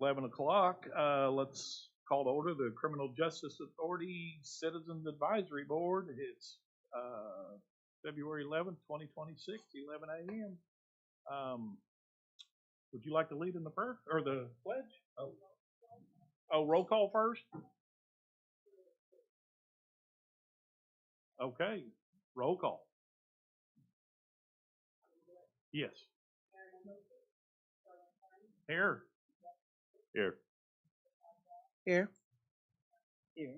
11 o'clock. Let's call to order the Criminal Justice Authority Citizens Advisory Board. It's February 11th, 2026, 11 a.m. Would you like to lead in the first or the pledge? Oh, roll call first? Okay, roll call. Yes. Here. Here. Here. Here.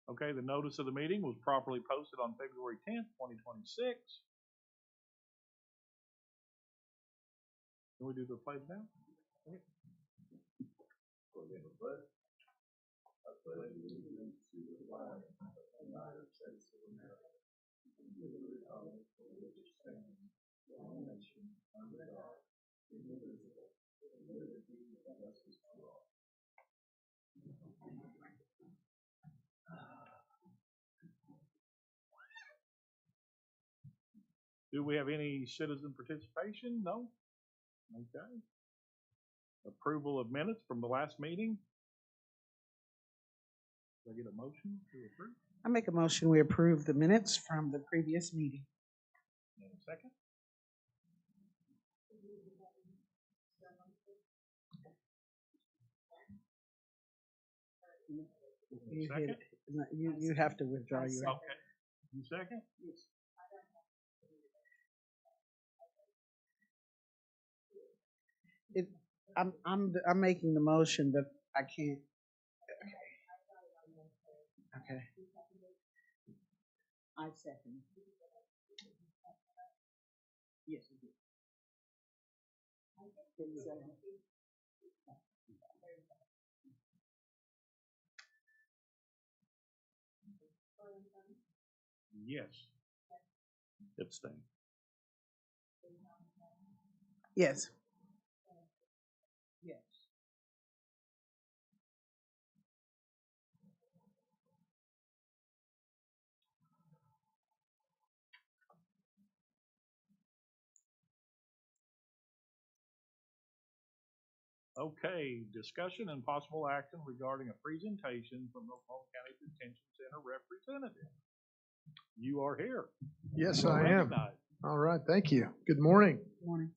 Okay, the notice of the meeting was properly posted on February 10th, 2026. Can we do the pledge now? Okay. I pledge allegiance to the flag of the United States of America and to the republic for which it stands, one nation, under God, indivisible, with liberty and justice for all. Do we have any citizen participation? No? Okay. Approval of minutes from the last meeting? Do I get a motion to approve? I make a motion we approve the minutes from the previous meeting. And a second? You have to withdraw your. Okay. You second? Yes. I'm making the motion, but I can't. Okay. I second. Yes, I did. Yes. Abstain. Yes. Yes. Okay, discussion and possible action regarding a presentation from the Oklahoma County Detention Center representative. You are here. Yes, I am. All right, thank you. Good morning. Good morning.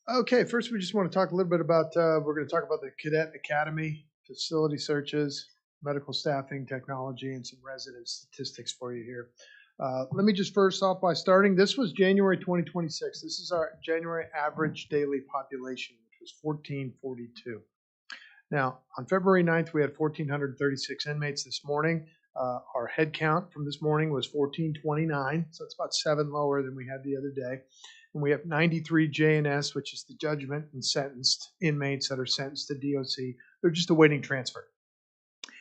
Okay, first we just want to talk a little bit about, we're going to talk about the Cadet Academy, facility searches, medical staffing, technology, and some resident statistics for you here. Let me just first off by starting, this was January 2026. This is our January average daily population, which was 1442. Now, on February 9th, we had 1,436 inmates this morning. Our head count from this morning was 1,429, so it's about 7 lower than we had the other day. And we have 93 JNS, which is the judgment and sentenced inmates that are sentenced to DOC. They're just awaiting transfer.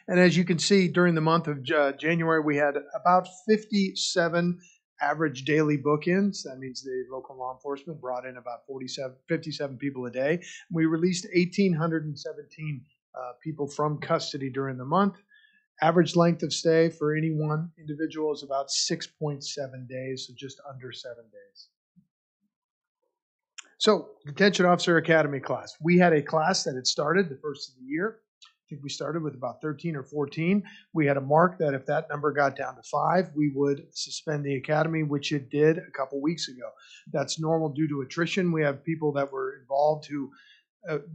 And as you can see, during the month of January, we had about 57 average daily bookings. That means the local law enforcement brought in about 57 people a day. We released 1,817 people from custody during the month. Average length of stay for any one individual is about 6.7 days, so just under 7 days. So, Detention Officer Academy class. We had a class that had started the first of the year. I think we started with about 13 or 14. We had a mark that if that number got down to 5, we would suspend the academy, which it did a couple weeks ago. That's normal due to attrition. We have people that were involved who,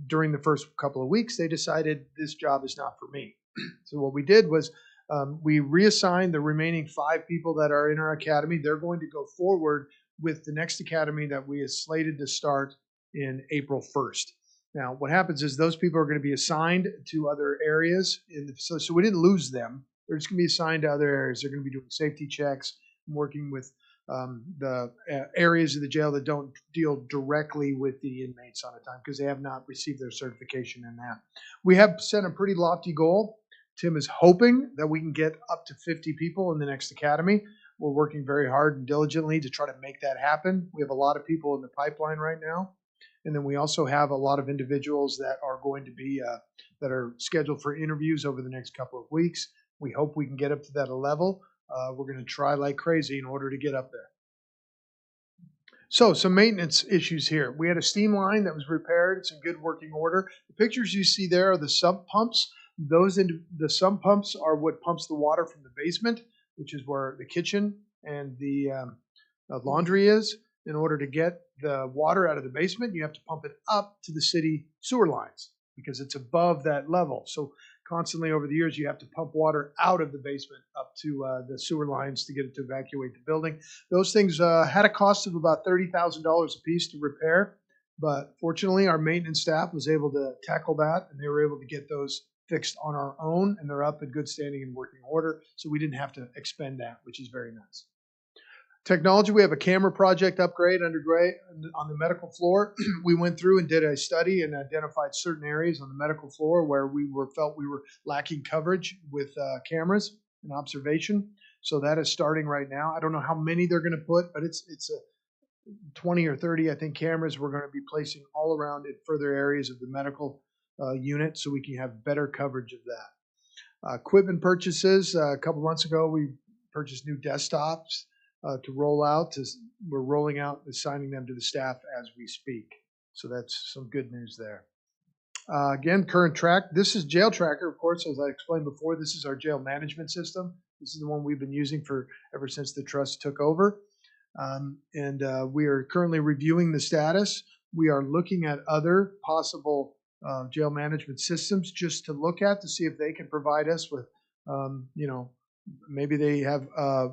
during the first couple of weeks, they decided this job is not for me. So what we did was we reassigned the remaining 5 people that are in our academy. They're going to go forward with the next academy that we is slated to start in April 1st. Now, what happens is those people are going to be assigned to other areas in the facility. So we didn't lose them. They're just going to be assigned to other areas. They're going to be doing safety checks, working with the areas of the jail that don't deal directly with the inmates on a time because they have not received their certification in that. We have set a pretty lofty goal. Tim is hoping that we can get up to 50 people in the next academy. We're working very hard and diligently to try to make that happen. We have a lot of people in the pipeline right now. And then we also have a lot of individuals that are going to be, that are scheduled for interviews over the next couple of weeks. We hope we can get up to that level. We're going to try like crazy in order to get up there. So some maintenance issues here. We had a steam line that was repaired. It's in good working order. The pictures you see there are the sump pumps. The sump pumps are what pumps the water from the basement, which is where the kitchen and the laundry is. In order to get the water out of the basement, you have to pump it up to the city sewer lines because it's above that level. So constantly over the years, you have to pump water out of the basement up to the sewer lines to get it to evacuate the building. Those things had a cost of about $30,000 a piece to repair, but fortunately, our maintenance staff was able to tackle that, and they were able to get those fixed on our own, and they're up in good standing and working order, so we didn't have to expend that, which is very nice. Technology, we have a camera project upgrade underway on the medical floor. We went through and did a study and identified certain areas on the medical floor where felt we were lacking coverage with cameras and observation. So that is starting right now. I don't know how many they're going to put, but it's a 20 or 30, I think, cameras we're going to be placing all around in further areas of the medical unit so we can have better coverage of that. Equipment purchases, a couple months ago, we purchased new desktops to roll out. We're rolling out, assigning them to the staff as we speak. So that's some good news there. Again, current track. This is Jail Tracker, of course, as I explained before. This is our jail management system. This is the one we've been using for ever since the trust took over. We are currently reviewing the status. We are looking at other possible jail management systems just to look at to see if they can provide us with, maybe they have a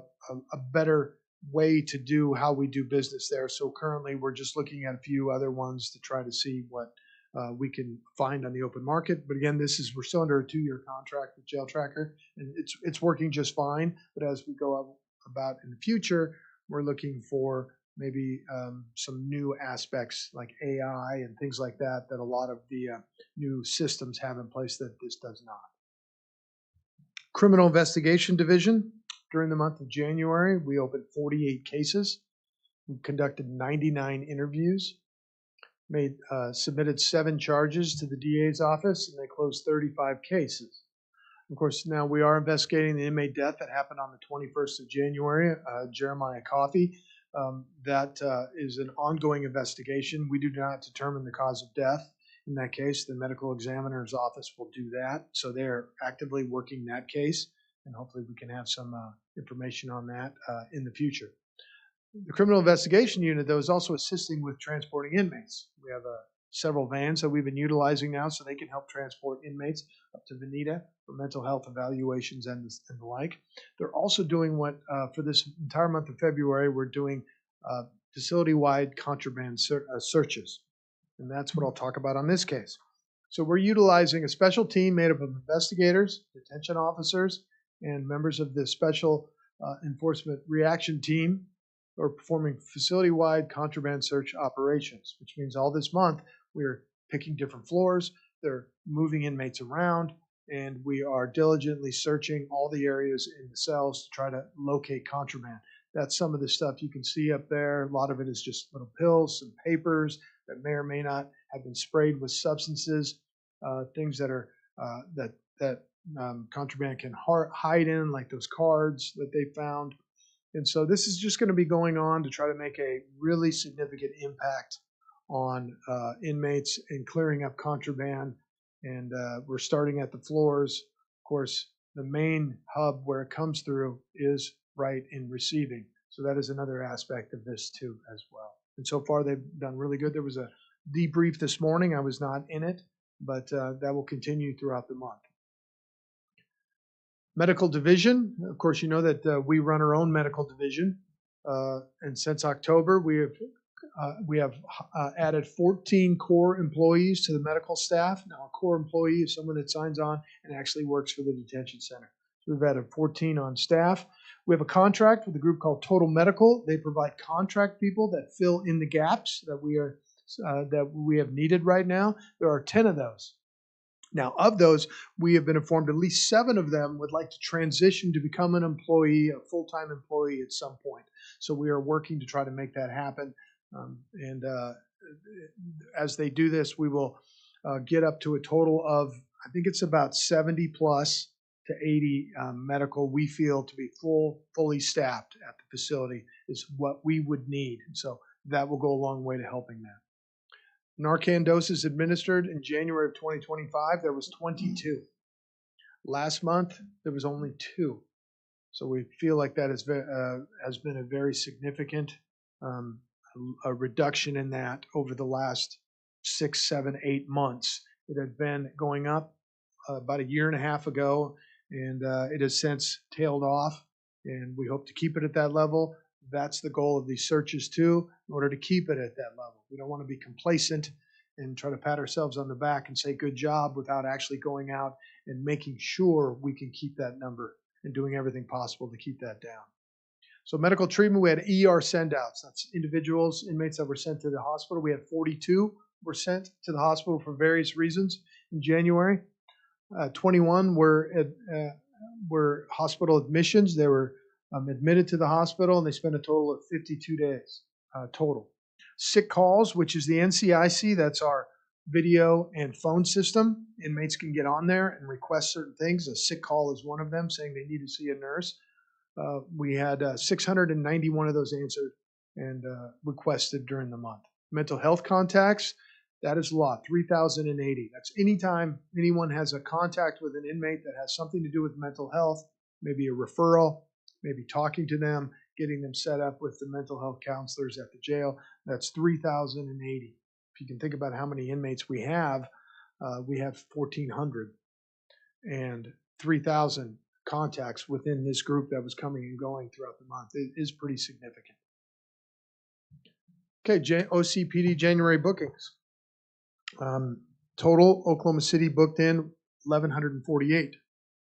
better way to do how we do business there. So currently we're just looking at a few other ones to try to see what we can find on the open market. But again, we're still under a 2-year contract with Jail Tracker, and it's working just fine. But as we go about in the future, we're looking for maybe some new aspects like AI and things like that a lot of the new systems have in place that this does not. Criminal Investigation Division. During the month of January, we opened 48 cases. We conducted 99 interviews, submitted 7 charges to the DA's office, and they closed 35 cases. Of course, now we are investigating the inmate death that happened on the 21st of January, Jeremiah Coffey. That is an ongoing investigation. We do not determine the cause of death. In that case, the medical examiner's office will do that. So they're actively working that case, and hopefully we can have some information on that in the future. The Criminal Investigation Unit, though, is also assisting with transporting inmates. We have several vans that we've been utilizing now so they can help transport inmates up to Veneta for mental health evaluations and the like. They're also doing what, for this entire month of February, we're doing facility-wide contraband searches. And that's what I'll talk about on this case. So we're utilizing a special team made up of investigators, detention officers, and members of the Special Enforcement Reaction Team who are performing facility-wide contraband search operations, which means all this month we're picking different floors, they're moving inmates around, and we are diligently searching all the areas in the cells to try to locate contraband. That's some of the stuff you can see up there. A lot of it is just little pills, some papers that may or may not have been sprayed with substances, things that are that contraband can hide in, like those cards that they found. And so this is just going to be going on to try to make a really significant impact on inmates and clearing up contraband. And we're starting at the floors. Of course, the main hub where it comes through is right in receiving. So that is another aspect of this too as well. And so far they've done really good. There was a debrief this morning. I was not in it, but that will continue throughout the month. Medical division. Of course, you know that we run our own medical division. And since October, we have added 14 core employees to the medical staff. Now, a core employee is someone that signs on and actually works for the detention center. So we've added 14 on staff. We have a contract with a group called Total Medical. They provide contract people that fill in the gaps that we have needed right now. There are 10 of those. Now, of those, we have been informed at least 7 of them would like to transition to become an employee, a full-time employee at some point. So we are working to try to make that happen. As they do this, we will get up to a total of, I think it's about 70 plus to 80 medical we feel to be fully staffed at the facility is what we would need. And so that will go a long way to helping that. Narcan doses administered in January of 2025, there was 22. Last month, there was only 2. So we feel like that has been a very significant a reduction in that over the last 6, 7, 8 months. It had been going up about a year and a half ago, and it has since tailed off, and we hope to keep it at that level. That's the goal of these searches too, in order to keep it at that level. We don't want to be complacent and try to pat ourselves on the back and say good job without actually going out and making sure we can keep that number and doing everything possible to keep that down. So medical treatment, we had ER send-outs. That's individuals, inmates that were sent to the hospital. We had 42 were sent to the hospital for various reasons in January. 21 were hospital admissions. They were admitted to the hospital, and they spent a total of 52 days total. Sick calls, which is the NCIC, that's our video and phone system. Inmates can get on there and request certain things. A sick call is one of them, saying they need to see a nurse. We had 691 of those answered and requested during the month. Mental health contacts, that is a lot, 3,080. That's anytime anyone has a contact with an inmate that has something to do with mental health, maybe a referral, maybe talking to them, getting them set up with the mental health counselors at the jail. That's 3,080. If you can think about how many inmates we have 1,400 and 3,000 contacts within this group that was coming and going throughout the month. It is pretty significant. Okay, OCPD January bookings. Total, Oklahoma City booked in 1,148.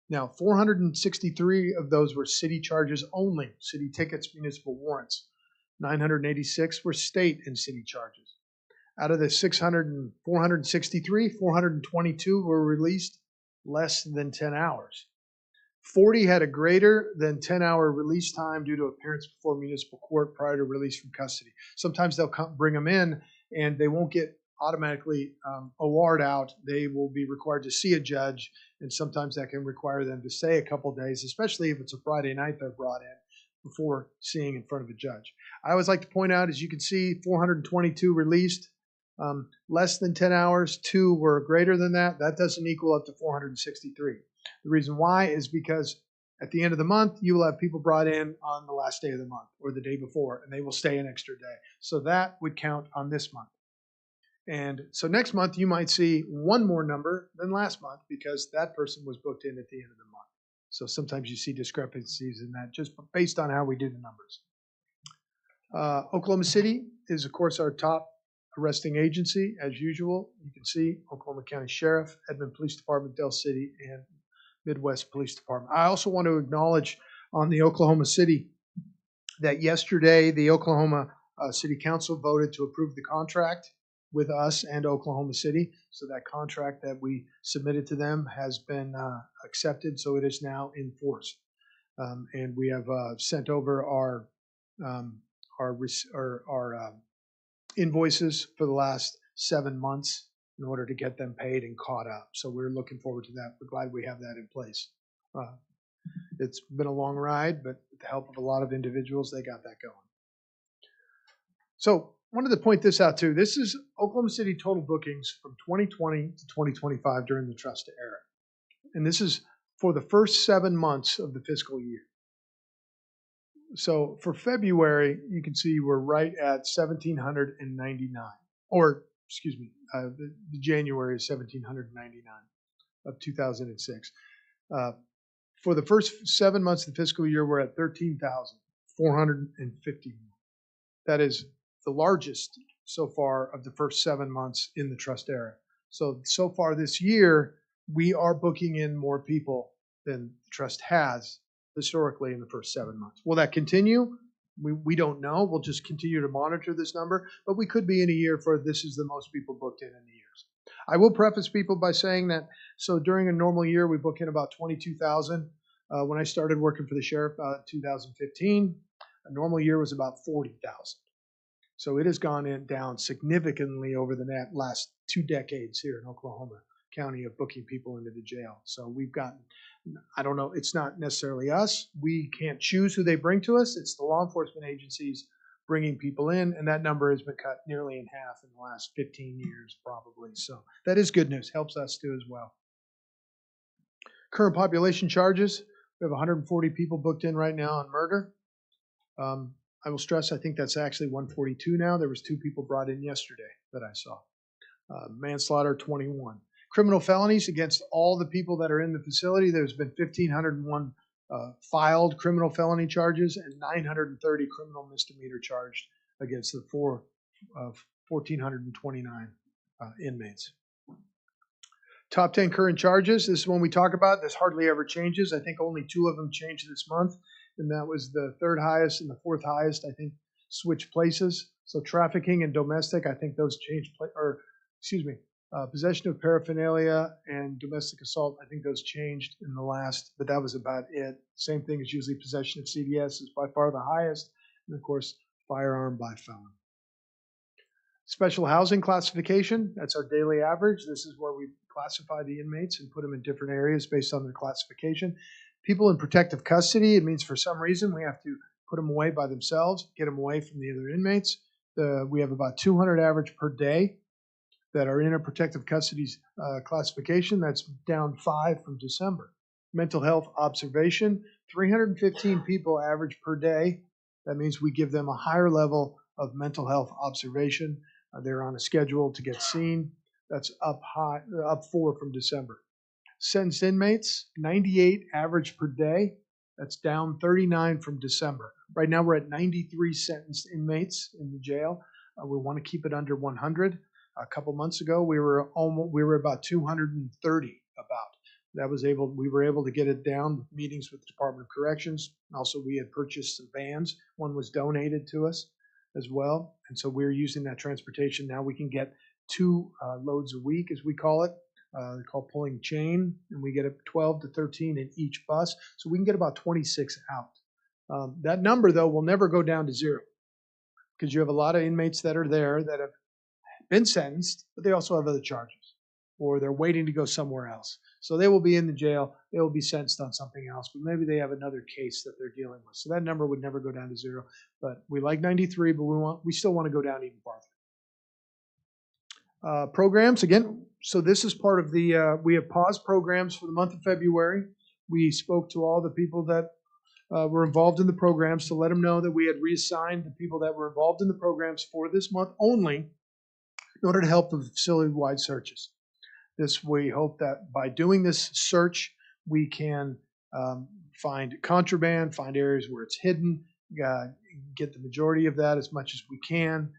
Now, 463 of those were city charges only, city tickets, municipal warrants. 986 were state and city charges. Out of the 463, 422 were released less than 10 hours. 40 had a greater than 10-hour release time due to appearance before municipal court prior to release from custody. Sometimes they'll bring them in and they won't get automatically OR'd out. They will be required to see a judge, and sometimes that can require them to stay a couple days, especially if it's a Friday night they're brought in before seeing in front of a judge. I always like to point out, as you can see, 422 released, less than 10 hours, 2 were greater than that. That doesn't equal up to 463. The reason why is because at the end of the month, you will have people brought in on the last day of the month or the day before, and they will stay an extra day. So that would count on this month. And so next month, you might see one more number than last month because that person was booked in at the end of the month. So sometimes you see discrepancies in that just based on how we do the numbers. Oklahoma City is, of course, our top arresting agency, as usual. You can see Oklahoma County Sheriff, Edmond Police Department, Del City, and Midwest Police Department. I also want to acknowledge on the Oklahoma City that yesterday the Oklahoma City Council voted to approve the contract with us and Oklahoma City. So that contract that we submitted to them has been accepted, so it is now in force. And we have sent over our invoices for the last 7 months in order to get them paid and caught up. So we're looking forward to that. We're glad we have that in place. It's been a long ride, but with the help of a lot of individuals, they got that going. So wanted to point this out too. This is Oklahoma City total bookings from 2020 to 2025 during the trust era. And this is for the first 7 months of the fiscal year. So for February, you can see we're right at 1,799, or excuse me, the January is 1,799 of 2006. For the first 7 months of the fiscal year, we're at 13,450. That is the largest so far of the first 7 months in the trust era. So far this year, we are booking in more people than the trust has historically in the first 7 months. Will that continue? We don't know. We'll just continue to monitor this number, but we could be in a year for this is the most people booked in the years. I will preface people by saying that, so during a normal year, we book in about 22,000. When I started working for the sheriff in 2015, a normal year was about 40,000. So it has gone down significantly over the last 2 decades here in Oklahoma County of booking people into the jail. So we've gotten, I don't know, it's not necessarily us. We can't choose who they bring to us. It's the law enforcement agencies bringing people in, and that number has been cut nearly in half in the last 15 years, probably. So that is good news. Helps us too as well. Current population charges. We have 140 people booked in right now on murder. I will stress, I think that's actually 142 now. There was 2 people brought in yesterday that I saw. Manslaughter, 21. Criminal felonies against all the people that are in the facility. There's been 1,501 filed criminal felony charges and 930 criminal misdemeanor charged against the 1,429 inmates. Top 10 current charges. This is one we talk about. This hardly ever changes. I think only 2 of them changed this month, and that was the 3rd highest and the 4th highest, I think, switched places. So trafficking and domestic, I think those changed, possession of paraphernalia and domestic assault, I think those changed in the last, but that was about it. Same thing as usually possession of CDS is by far the highest, and of course, firearm by felon. Special housing classification, that's our daily average. This is where we classify the inmates and put them in different areas based on their classification. People in protective custody, it means for some reason we have to put them away by themselves, get them away from the other inmates. We have about 200 average per day that are in a protective custody classification. That's down 5 from December. Mental health observation, 315 people average per day. That means we give them a higher level of mental health observation. They're on a schedule to get seen. That's up 4 from December. Sentenced inmates, 98 average per day. That's down 39 from December. Right now we're at 93 sentenced inmates in the jail. We want to keep it under 100. A couple months ago, we were about 230. We were able to get it down with meetings with the Department of Corrections. Also, we had purchased some vans. One was donated to us as well, and so we're using that transportation. Now we can get 2 loads a week, as we call it. They're called pulling chain, and we get 12 to 13 in each bus, so we can get about 26 out. That number, though, will never go down to 0 because you have a lot of inmates that are there that have been sentenced, but they also have other charges, or they're waiting to go somewhere else. So they will be in the jail, they will be sentenced on something else, but maybe they have another case that they're dealing with. So that number would never go down to 0. But we like 93, but we still want to go down even farther. Programs, again, so this is part of the, we have paused programs for the month of February. We spoke to all the people that were involved in the programs to let them know that we had reassigned the people that were involved in the programs for this month only, in order to help the facility-wide searches. We hope that by doing this search, we can find contraband, find areas where it's hidden, get the majority of that as much as we can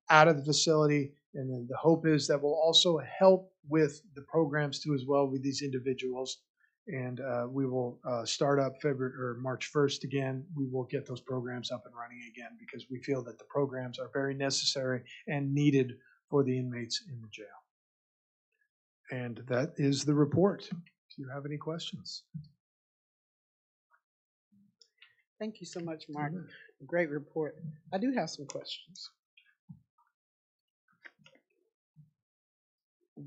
out of the facility. And then the hope is that we'll also help with the programs too as well with these individuals. And we will start up February or March 1st again. We will get those programs up and running again because we feel that the programs are very necessary and needed for the inmates in the jail. And that is the report. Do you have any questions? Thank you so much, Mark. Great report. I do have some questions.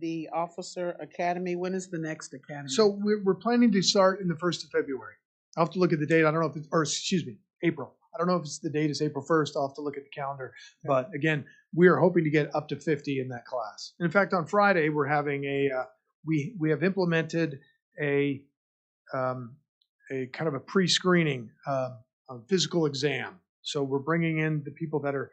The Officer Academy, when is the next academy? So we're planning to start in the 1st of February. I'll have to look at the date. I don't know if it's, or excuse me, April. I don't know if the date is April 1st. I'll have to look at the calendar. Okay. But again, we are hoping to get up to 50 in that class. And in fact, on Friday, we're having we have implemented a kind of a pre-screening physical exam. So we're bringing in the people that are,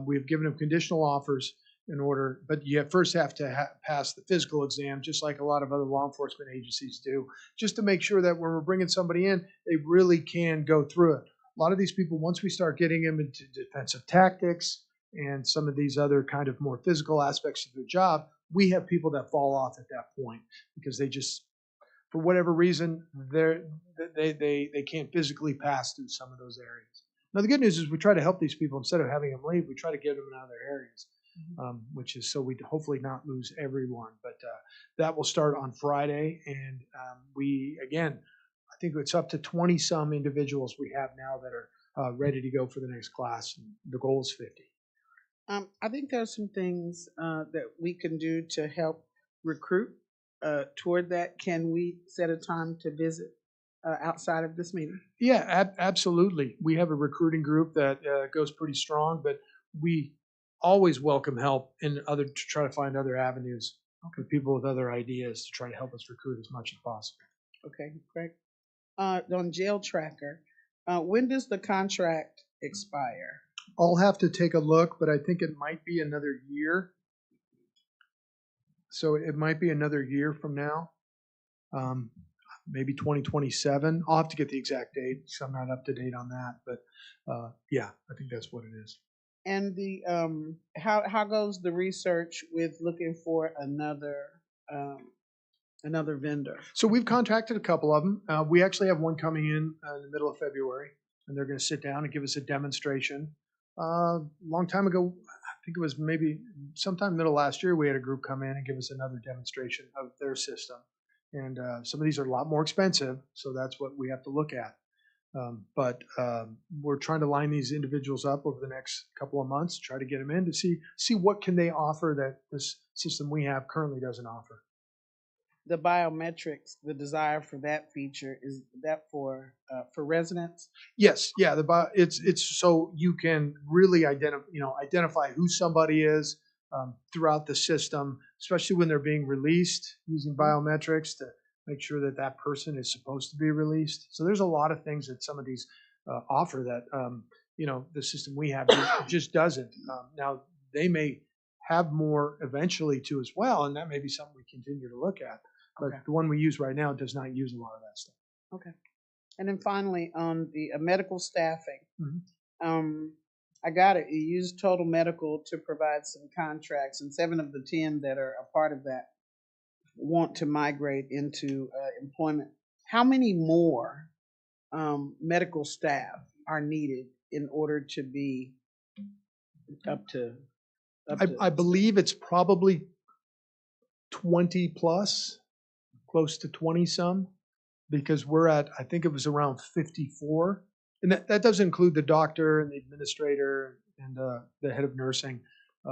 we've given them conditional offers in order, but you first have to pass the physical exam, just like a lot of other law enforcement agencies do, just to make sure that when we're bringing somebody in, they really can go through it. A lot of these people, once we start getting them into defensive tactics and some of these other kind of more physical aspects of their job, we have people that fall off at that point because they just, for whatever reason, they can't physically pass through some of those areas. Now, the good news is we try to help these people. Instead of having them leave, we try to get them in other areas, which is so we hopefully not lose everyone. But that will start on Friday. And again, I think it's up to 20-some individuals we have now that are ready to go for the next class. And the goal is 50. I think there are some things that we can do to help recruit toward that. Can we set a time to visit outside of this meeting? Yeah, absolutely. We have a recruiting group that goes pretty strong, but we always welcome help to try to find other avenues for people with other ideas to try to help us recruit as much as possible. Okay, great. On Jail Tracker, when does the contract expire? I'll have to take a look, but I think it might be another year. So it might be another year from now, maybe 2027. I'll have to get the exact date, so I'm not up to date on that. But yeah, I think that's what it is. And the how goes the research with looking for another vendor? So we've contracted a couple of them. We actually have one coming in the middle of February, and they're going to sit down and give us a demonstration. Long time ago, I think it was maybe sometime middle last year, we had a group come in and give us another demonstration of their system. And some of these are a lot more expensive, so that's what we have to look at. But we're trying to line these individuals up over the next couple of months, try to get them in to see what can they offer that this system we have currently doesn't offer. The biometrics, the desire for that feature, is that for residents? Yes, yeah. It's so you can really identify who somebody is throughout the system, especially when they're being released using biometrics to make sure that that person is supposed to be released. So there's a lot of things that some of these offer that the system we have just doesn't. Now they may have more eventually too as well, and that may be something we continue to look at. But Okay. the one we use right now does not use a lot of that stuff. Okay. And then finally, on the medical staffing, I got it. You use Total Medical to provide some contracts, and 7 of the 10 that are a part of that want to migrate into employment. How many more medical staff are needed in order to be up to? I believe it's probably 20 plus, close to 20 some, because we're at, I think it was around 54. And that doesn't include the doctor and the administrator and the head of nursing.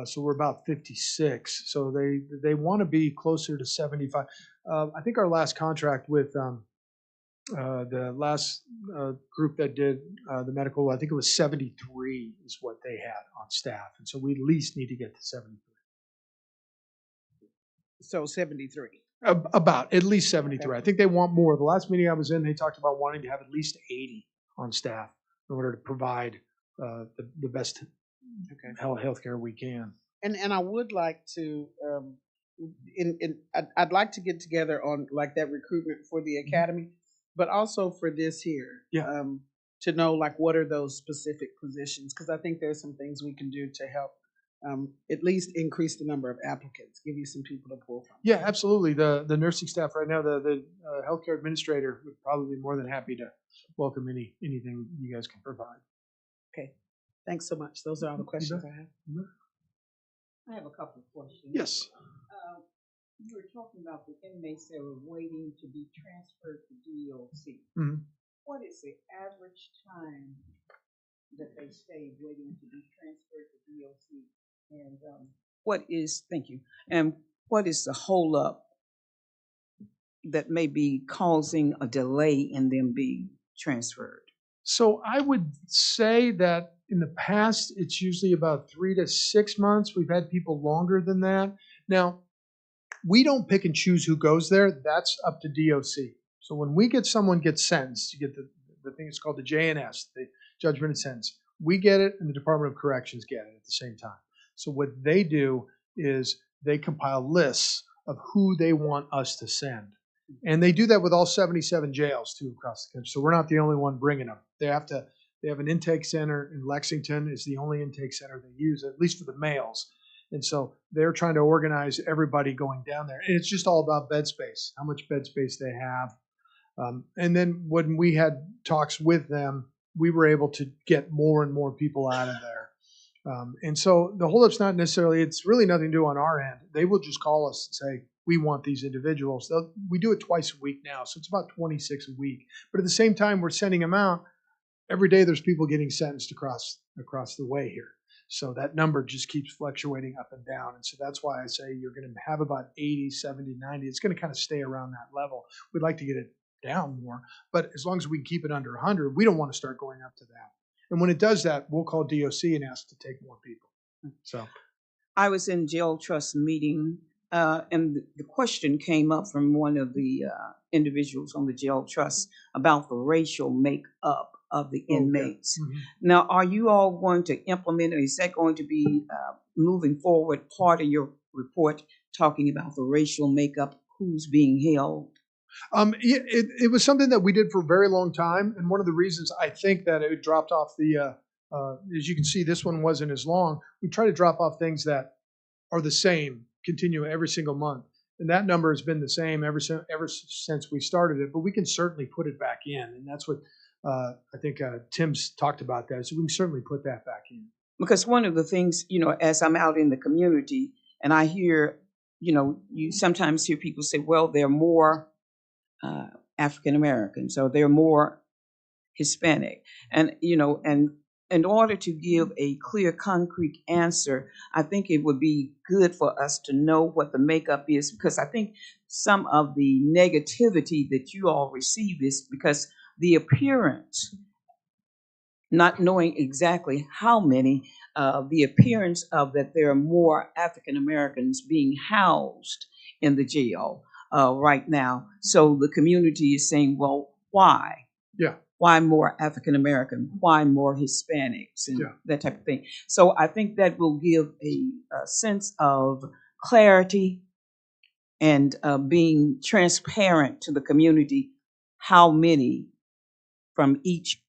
So we're about 56. So they want to be closer to 75. I think our last contract with the last group that did the medical, I think it was 73 is what they had on staff. And so we at least need to get to 73. So 73. About at least 73. Okay. I think they want more. The last meeting I was in, they talked about wanting to have at least 80 on staff in order to provide the best healthcare we can. And I would like to, I'd like to get together on like that recruitment for the academy, but also for this here. Yeah. To know like what are those specific positions, because I think there's some things we can do to help at least increase the number of applicants, give you some people to pull from. Yeah, absolutely. The nursing staff right now, the healthcare administrator would probably be more than happy to welcome anything you guys can provide. Okay, thanks so much. Those are all the questions I have. I have a couple of questions. Yes. You were talking about the inmates that were waiting to be transferred to DOC. Mm-hmm. What is the average time that they stay waiting to be transferred to DOC? And thank you, and what is the holdup that may be causing a delay in them being transferred? So I would say that in the past, it's usually about 3 to 6 months. We've had people longer than that. Now, we don't pick and choose who goes there. That's up to DOC. So when we get someone gets sentenced, you get the thing that's called the JNS, the judgment and sentence. We get it, and the Department of Corrections get it at the same time. So what they do is they compile lists of who they want us to send. And they do that with all 77 jails too across the country. So we're not the only one bringing them. They have an intake center in Lexington. Is the only intake center they use, at least for the males. And so they're trying to organize everybody going down there. And it's just all about bed space, how much bed space they have. And then when we had talks with them, we were able to get more and more people out of there. And so the holdup's not necessarily, it's really nothing to do on our end. They will just call us and say, we want these individuals. We do it twice a week now, so it's about 26 a week. But at the same time, we're sending them out. Every day there's people getting sentenced across the way here. So that number just keeps fluctuating up and down. And so that's why I say you're going to have about 80, 70, 90. It's going to kind of stay around that level. We'd like to get it down more. But as long as we can keep it under 100, we don't want to start going up to that. And when it does that, we'll call DOC and ask to take more people. So I was in jail trust meeting, and the question came up from one of the individuals on the jail trust about the racial makeup of the inmates. Mhm. Now, are you all going to implement, or is that going to be moving forward part of your report talking about the racial makeup, who's being held? It was something that we did for a very long time, and one of the reasons I think that it dropped off the, as you can see, this one wasn't as long. We try to drop off things that are the same, continue every single month, and that number has been the same ever since we started it. But we can certainly put it back in, and that's what I think Tim's talked about that. So we can certainly put that back in. Because one of the things, as I'm out in the community and I hear, you sometimes hear people say, well, there are more African Americans, or they're more Hispanic, and and in order to give a clear, concrete answer, I think it would be good for us to know what the makeup is, because I think some of the negativity that you all receive is because the appearance, not knowing exactly how many, the appearance of that there are more African Americans being housed in the jail right now. So the community is saying, well, why? Yeah. Why more African American? Why more Hispanics? And Yeah. that type of thing. So I think that will give a sense of clarity and being transparent to the community, how many from each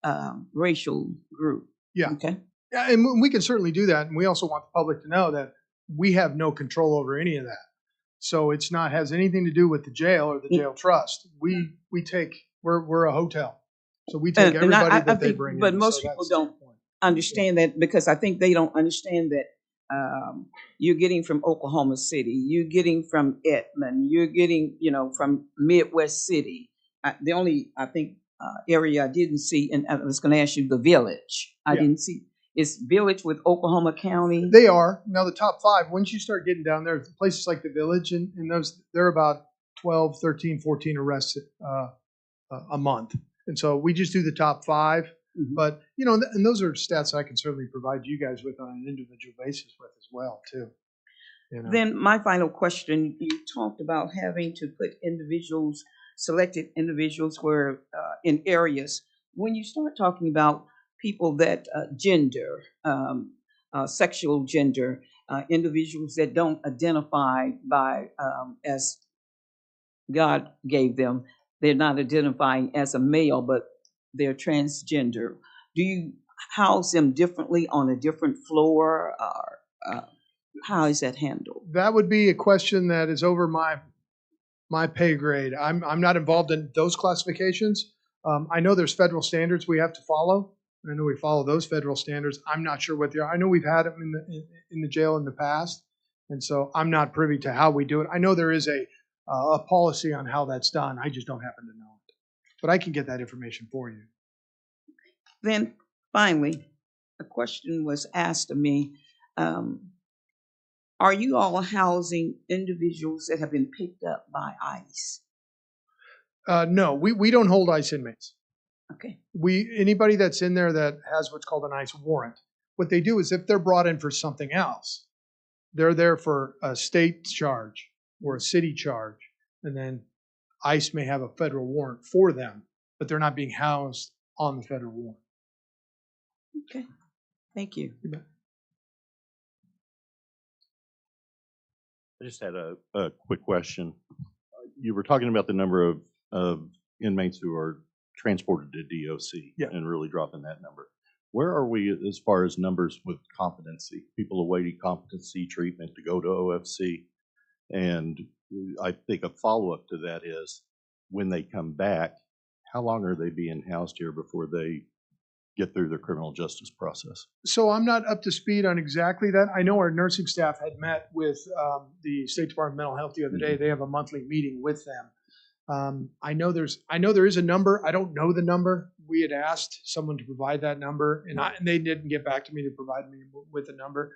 racial group. Yeah. Okay. Yeah, and we can certainly do that. And we also want the public to know that we have no control over any of that. So it's not has anything to do with the jail or the jail trust. We're a hotel, so we take everybody I that they think, bring but in. most So people that's the don't point. understand that, because I think they don't understand that you're getting from Oklahoma City, you're getting from Edmond, you're getting, from Midwest City. The only, I think, area I didn't see, and I was going to ask you, the Village. I Yeah. didn't see. Is Village with Oklahoma County? They are now the top 5. Once you start getting down there, places like the Village and those, they're about 12, 13, 14 arrests a month. And so we just do the top 5. Mhm. But, and those are stats I can certainly provide you guys with on an individual basis with as well, too. Then my final question, you talked about having to put selected individuals where in areas. When you start talking about people that gender, sexual gender, individuals that don't identify by as God gave them, they're not identifying as a male, but they're transgender. Do you house them differently on a different floor, or how is that handled? That would be a question that is over my pay grade. I'm not involved in those classifications. I know there's federal standards we have to follow. I know we follow those federal standards. I'm not sure what they are. I know we've had them in the jail in the past, and so I'm not privy to how we do it. I know there is a policy on how that's done. I just don't happen to know it, but I can get that information for you. Then finally, a question was asked of me. Are you all housing individuals that have been picked up by ICE? No, we don't hold ICE inmates. Okay. Anybody that's in there that has what's called an ICE warrant, what they do is if they're brought in for something else, they're there for a state charge or a city charge, and then ICE may have a federal warrant for them, but they're not being housed on the federal warrant. Okay. Thank you. You bet. I just had a quick question. You were talking about the number of inmates who are transported to DOC, Yeah. and really dropping that number. Where are we as far as numbers with competency? People awaiting competency treatment to go to OFC. And I think a follow-up to that is, when they come back, how long are they being housed here before they get through their criminal justice process? So I'm not up to speed on exactly that. I know our nursing staff had met with the State Department of Mental Health the other day. They have a monthly meeting with them. I know there is a number. I don't know the number. We had asked someone to provide that number, and they didn't get back to me to provide me with a number.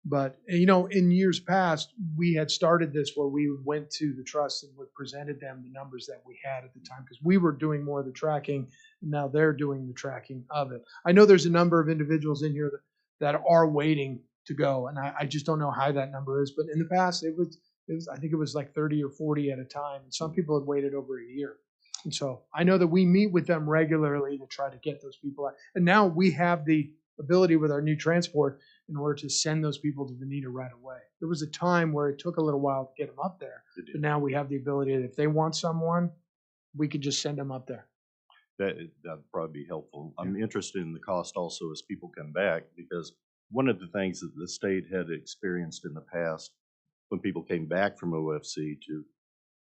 But, you know, in years past, we had started this where we went to the trust and would presented them the numbers that we had at the time because we were doing more of the tracking and now they're doing the tracking of it. I know there's a number of individuals in here that are waiting to go, and I just don't know how that number is. But in the past, it was I think it was like 30 or 40 at a time, and some people had waited over a year. And so I know that we meet with them regularly to try to get those people out. And now we have the ability with our new transport in order to send those people to Veneta right away. There was a time where it took a little while to get them up there, but now we have the ability that if they want someone, we could just send them up there. That'd probably be helpful. I'm interested in the cost also as people come back, because one of the things that the state had experienced in the past when people came back from OFC to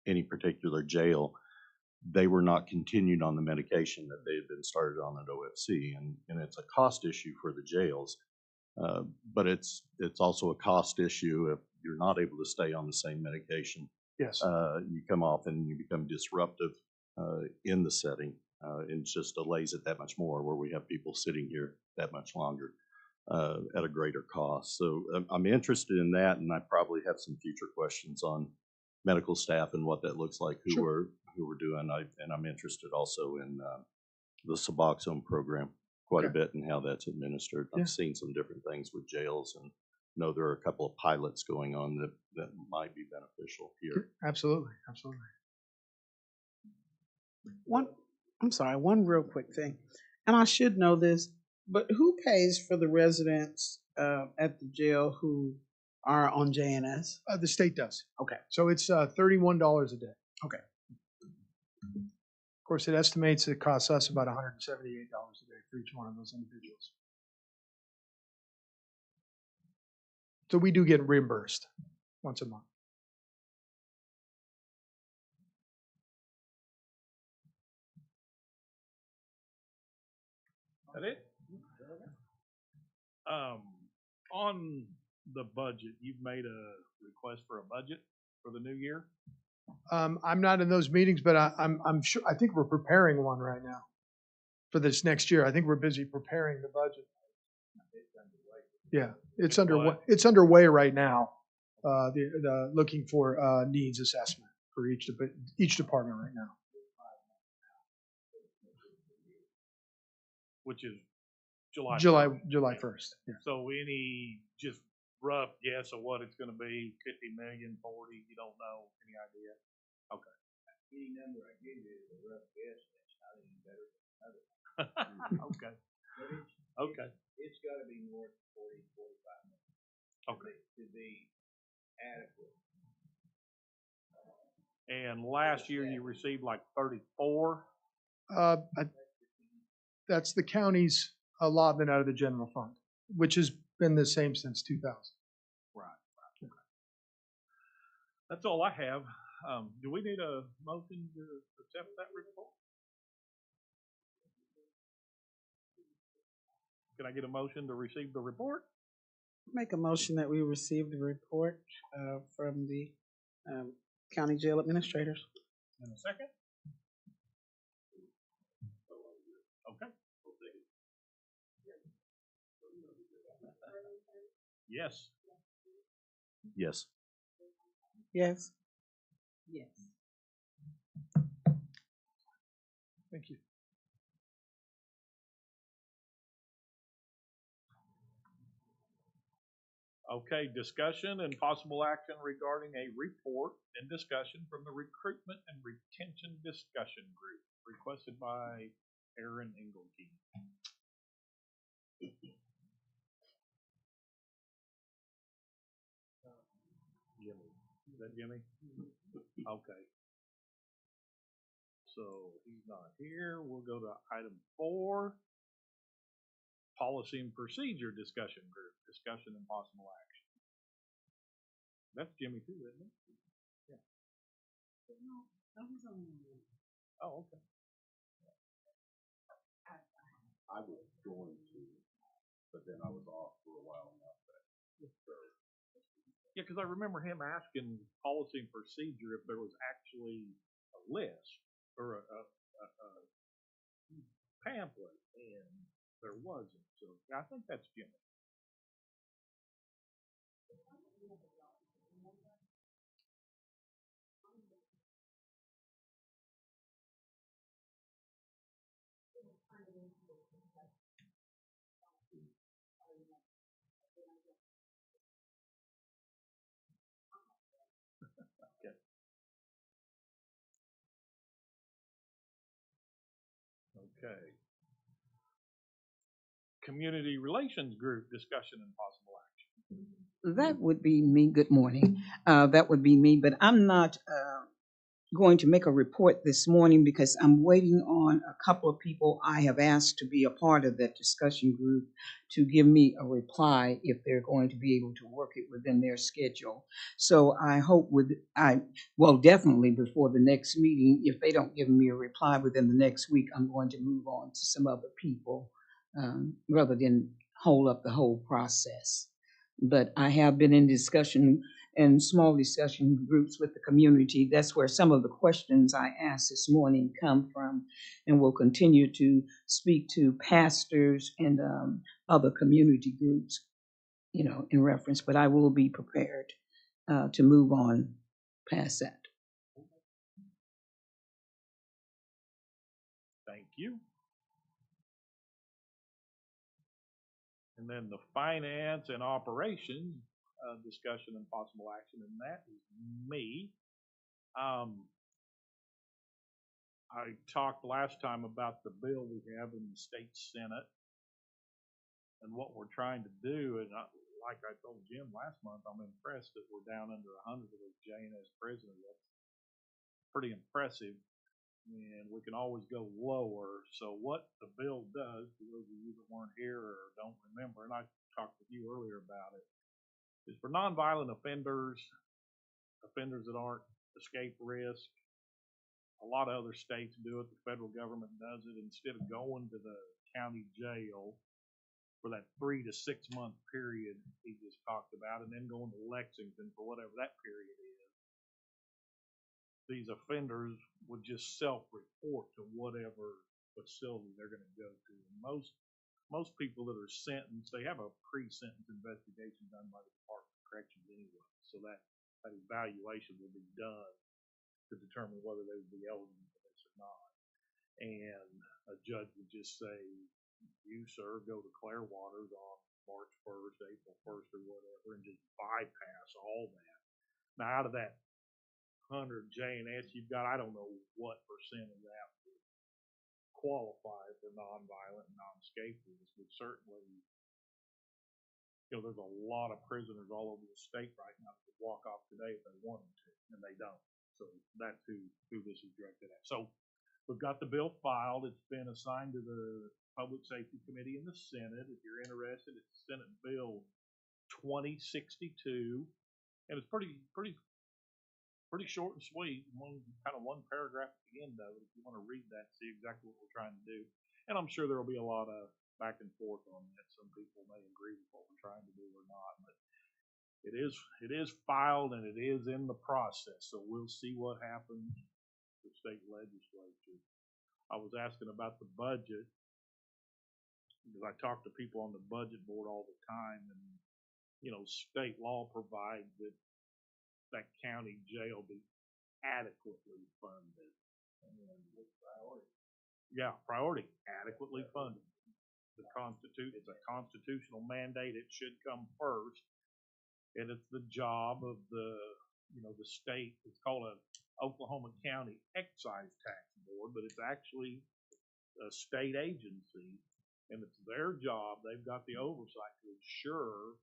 any particular jail, they were not continued on the medication that they had been started on at OFC, and it's a cost issue for the jails. But it's also a cost issue if you're not able to stay on the same medication. Yes. You come off and you become disruptive in the setting. It just delays it that much more, where we have people sitting here that much longer at a greater cost. So I'm interested in that, and I probably have some future questions on medical staff and what that looks like, who we're doing. And I'm interested also in the Suboxone program quite a bit and how that's administered. I've seen some different things with jails, and know there are a couple of pilots going on that might be beneficial here. Absolutely, absolutely. One real quick thing, and I should know this, but who pays for the residents at the jail who are on JNS? The state does. Okay. So it's $31 a day. Okay. Of course, it estimates it costs us about $178 a day for each one of those individuals. So we do get reimbursed once a month. That it? On the budget, you've made a request for a budget for the new year? I'm not in those meetings, but I'm sure. I think we're preparing one right now for this next year. I think we're busy preparing the budget. Yeah, it's underway. It's underway right now. The looking for needs assessment for each department right now. Which is July 1st. Yeah. So any just rough guess of what it's going to be? 50 million, 40? You don't know? Any idea? Okay. Any number I give you is a rough guess. It's not any better than another. Okay. Okay. It's got to be north of 40, 45 million. Okay. To be adequate. And last year you received like 34. That's the county's allotment out of the general fund, which has been the same since 2000. Right. Okay. That's all I have. Do we need a motion to accept that report? Can I get a motion to receive the report? Make a motion that we receive the report from the county jail administrators. In a second? Okay. Yes. Yes. Yes. Yes. Thank you. Okay, discussion and possible action regarding a report and discussion from the Recruitment and Retention Discussion Group, requested by Aaron Engelke. Jimmy. Is that Jimmy? Okay. So he's not here. We'll go to item 4. Policy and Procedure Discussion Group, discussion and possible action. That's Jimmy too, isn't it? Yeah. Oh, okay. I was going to, but then I was off for a while now. Yeah, because I remember him asking policy and procedure if there was actually a list or a pamphlet, and there wasn't. So I think that's Jimmy. Okay. Okay. Community Relations Group, discussion and possible action. That would be me. Good morning. That would be me, but I'm not going to make a report this morning because I'm waiting on a couple of people I have asked to be a part of that discussion group to give me a reply if they're going to be able to work it within their schedule. So I hope definitely before the next meeting, if they don't give me a reply within the next week, I'm going to move on to some other people rather than hold up the whole process. But I have been in discussion and small discussion groups with the community. That's where some of the questions I asked this morning come from, and will continue to speak to pastors and other community groups, in reference. But I will be prepared to move on past that. Thank you. And then the finance and operations discussion and possible action, and that is me. I talked last time about the bill we have in the state Senate and what we're trying to do. And like I told Jim last month, I'm impressed that we're down under 100 of those JNS prisoners. That's pretty impressive. And we can always go lower. So what the bill does, for those of you that weren't here or don't remember, and I talked with you earlier about it, is for nonviolent offenders, offenders that aren't escape risk. A lot of other states do it. The federal government does it. Instead of going to the county jail for that 3 to 6 month period he just talked about, and then going to Lexington for whatever that period is, these offenders would just self-report to whatever facility they're going to go to. And most people that are sentenced, they have a pre-sentence investigation done by the Department of Corrections anyway. So that evaluation will be done to determine whether they would be eligible for this or not. And a judge would just say, you, sir, go to Clearwater's on March 1st, April 1st, or whatever, and just bypass all that. Now, out of that 100 JNS you've got, I don't know what percent of that would qualify for nonviolent and non-escape risk, but certainly, there's a lot of prisoners all over the state right now that could walk off today if they wanted to, and they don't. So that's who this is directed at. So we've got the bill filed. It's been assigned to the Public Safety Committee in the Senate. If you're interested, it's Senate Bill 2062, and it's pretty short and sweet. One paragraph at the end of it. If you want to read that, see exactly what we're trying to do. And I'm sure there will be a lot of back and forth on that. Some people may agree with what we're trying to do or not, but it is filed and it is in the process. So we'll see what happens with the state legislature. I was asking about the budget because I talk to people on the budget board all the time, and state law provides that county jail be adequately funded. And priority, adequately funded. It's a constitutional mandate. It should come first, and it's the job of the state. It's called a Oklahoma County Excise Tax Board, but it's actually a state agency, and it's their job. They've got the oversight to ensure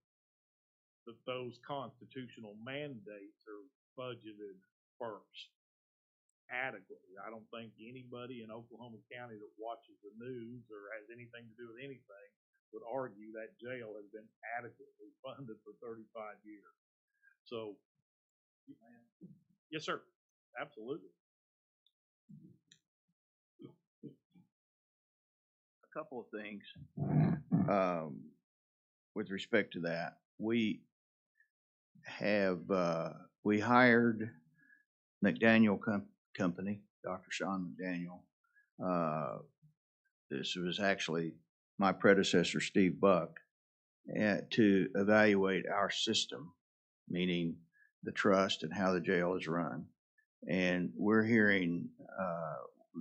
that those constitutional mandates are budgeted first adequately. I don't think anybody in Oklahoma County that watches the news or has anything to do with anything would argue that jail has been adequately funded for 35 years. So, yes, sir, absolutely. A couple of things with respect to that. We hired McDaniel Company, Dr. Sean McDaniel. This was actually my predecessor, Steve Buck, to evaluate our system meaning the trust and how the jail is run. And we're hearing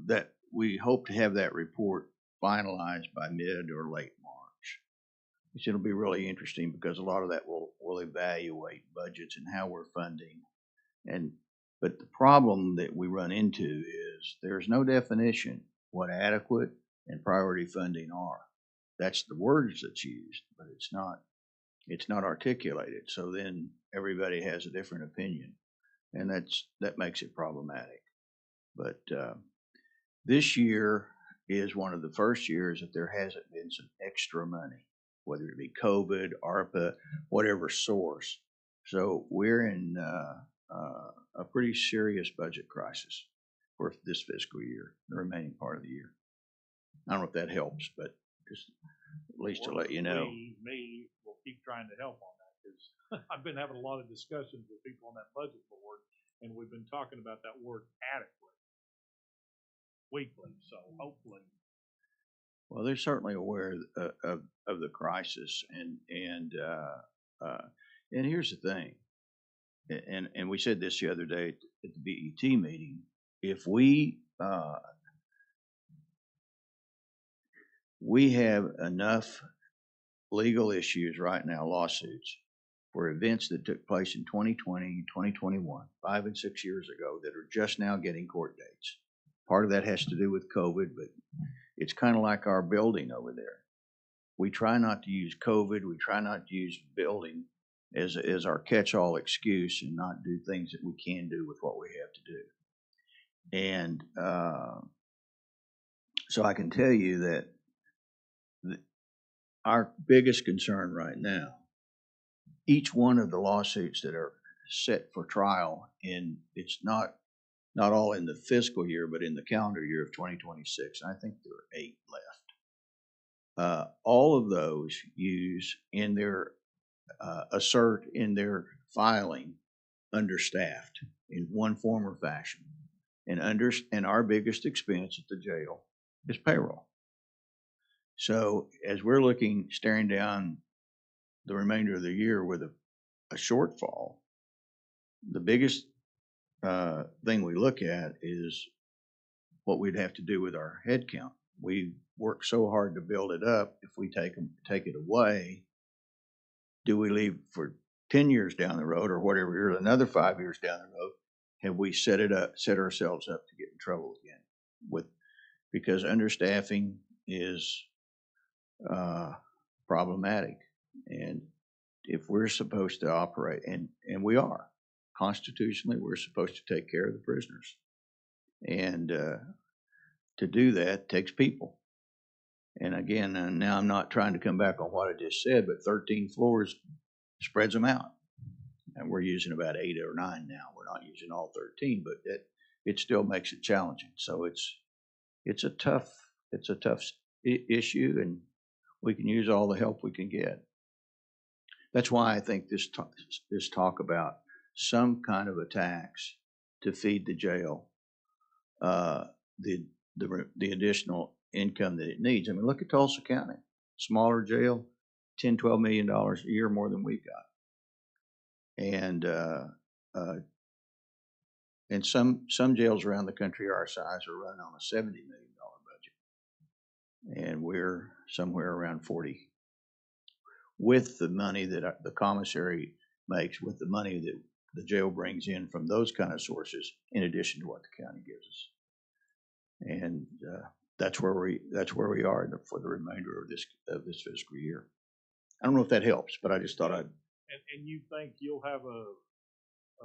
that we hope to have that report finalized by mid or late March. Which it'll be really interesting because a lot of that will evaluate budgets and how we're funding. But the problem that we run into is there's no definition what adequate and priority funding are. That's the words that's used, but it's not articulated. So then everybody has a different opinion, and that makes it problematic. But this year is one of the first years that there hasn't been some extra money, whether it be COVID, ARPA, whatever source. So we're in a pretty serious budget crisis for this fiscal year, the remaining part of the year. I don't know if that helps, but just at least to let you know. Me will keep trying to help on that because I've been having a lot of discussions with people on that budget board, and we've been talking about that word adequate weekly. So hopefully. Well, they're certainly aware of the crisis, and here's the thing, and we said this the other day at the BET meeting. If we have enough legal issues right now, lawsuits, for events that took place in 2020, 2021, 5 and 6 years ago that are just now getting court dates. Part of that has to do with COVID, but it's kind of like our building over there. We try not to use COVID. We try not to use building as our catch-all excuse and not do things that we can do with what we have to do. And so I can tell you that our biggest concern right now, each one of the lawsuits that are set for trial, and it's not all in the fiscal year, but in the calendar year of 2026. I think there are 8 left. All of those use in their assert in their filing understaffed in one form or fashion, and our biggest expense at the jail is payroll. So as we're staring down the remainder of the year with a shortfall, the biggest thing we look at is what we'd have to do with our head count. We worked so hard to build it up. If we take it away, do we leave for 10 years down the road or whatever year, another 5 years down the road? Have we set ourselves up to get in trouble again? Because understaffing is problematic, and if we're supposed to operate, and we are constitutionally, we're supposed to take care of the prisoners, and to do that takes people. And again, now I'm not trying to come back on what I just said, but 13 floors spreads them out, and we're using about 8 or 9 now. We're not using all 13, but it still makes it challenging. So it's a tough issue, and we can use all the help we can get. That's why I think this talk about some kind of a tax to feed the jail the additional income that it needs. I mean, look at Tulsa County, smaller jail, $10-12 million a year more than we've got, and some jails around the country our size are running on a $70 million budget, and we're somewhere around 40. With the money that the commissary makes, with the money that the jail brings in from those kind of sources, in addition to what the county gives us, and that's where we are for the remainder of this fiscal year. I don't know if that helps, but I just thought I'd. And you think you'll have a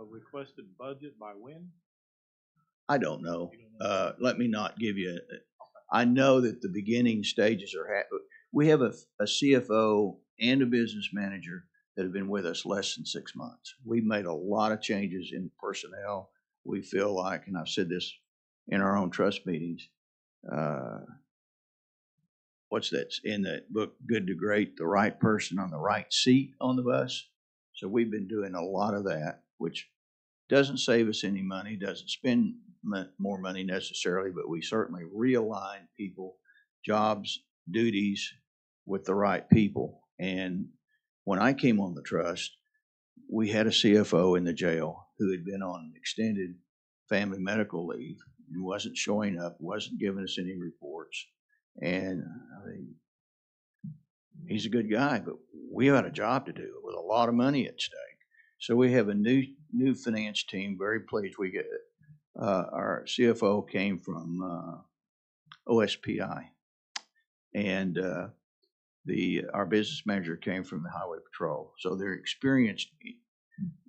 requested budget by when? I don't know. Let me not give you. I know that the beginning stages are. We have a CFO and a business manager that have been with us less than 6 months. We've made a lot of changes in personnel. We feel like, and I've said this in our own trust meetings, what's that in that book, Good to Great, the right person on the right seat on the bus. So we've been doing a lot of that, which doesn't save us any money, doesn't spend more money necessarily, but we certainly realign people, jobs, duties with the right people. And when I came on the trust, we had a CFO in the jail who had been on extended family medical leave and wasn't showing up, wasn't giving us any reports. And I mean, he's a good guy, but we had a job to do with a lot of money at stake. So we have a new finance team. Very pleased. We get our CFO came from OSPI, and our business manager came from the Highway Patrol. So they're experienced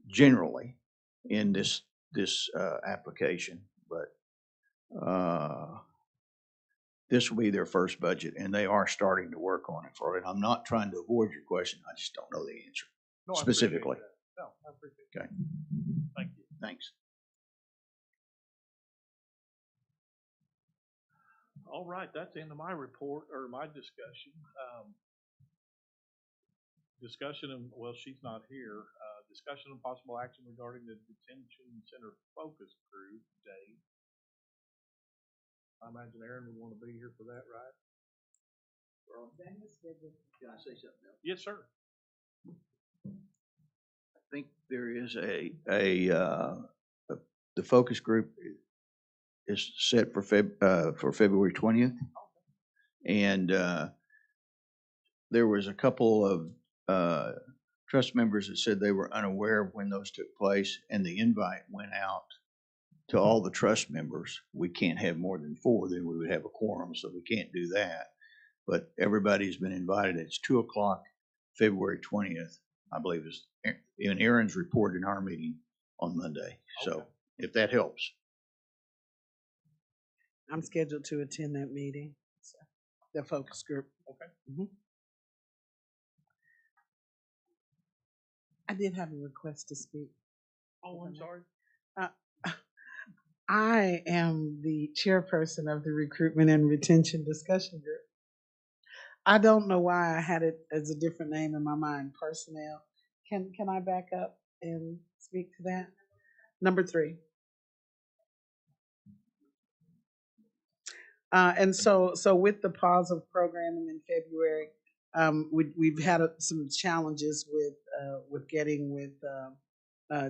generally in this application, but this will be their first budget, and they are starting to work on it for it. I'm not trying to avoid your question. I just don't know the answer No, I specifically. appreciate that. No, I appreciate it. Okay. Thank you. Thanks. All right, that's the end of my report or my discussion. Discussion and, well, she's not here. Discussion and possible action regarding the detention center focus group day. I imagine Aaron would want to be here for that, right? Can I say something else? Yes, sir. I think there is the focus group is set for February 20th, and there was a couple of trust members that said they were unaware of when those took place, and the invite went out to all the trust members. We can't have more than 4, then we would have a quorum, so we can't do that. But everybody's been invited. It's 2:00, February 20th, I believe, is in Aaron's report in our meeting on Monday. So Okay. if that helps. I'm scheduled to attend that meeting, so, the focus group. Okay. Mm-hmm. I did have a request to speak. Oh, I'm sorry. I am the chairperson of the recruitment and retention discussion group. I don't know why I had it as a different name in my mind, personnel. Can I back up and speak to that? Number 3. And so with the pause of programming in February, we've had some challenges with getting with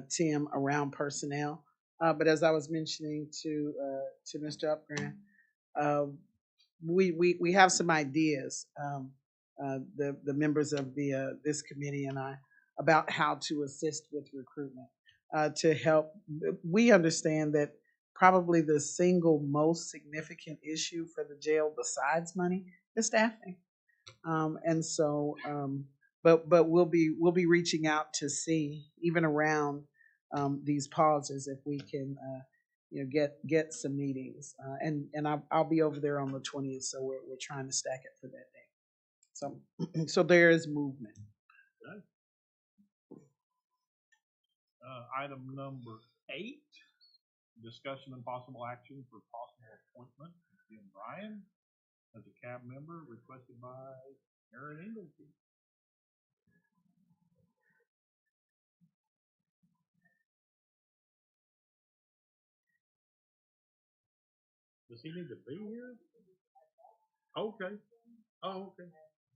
Tim around personnel. But as I was mentioning to Mr. Upgrant, we have some ideas, the members of this committee and I, about how to assist with recruitment to help. We understand that probably the single most significant issue for the jail besides money is staffing. And so, but we'll be reaching out to see, even around these pauses, if we can get some meetings. And I'll be over there on the 20th, so we're trying to stack it for that day. So there is movement. Okay. Item number 8, discussion and possible action for possible appointment of Jim Bryan as a CAB member requested by Aaron Inglesby. Does he need to be here? Okay. Oh, okay.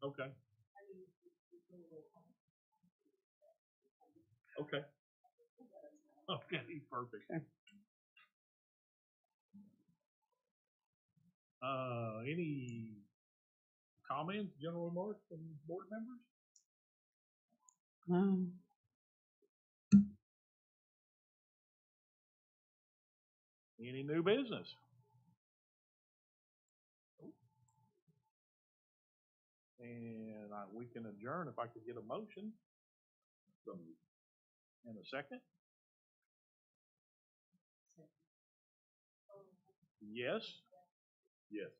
Okay. Okay. Okay, perfect. Okay. Any comments, general remarks from board members? Any new business? And we can adjourn if I could get a motion. And a second? Yes? Yes.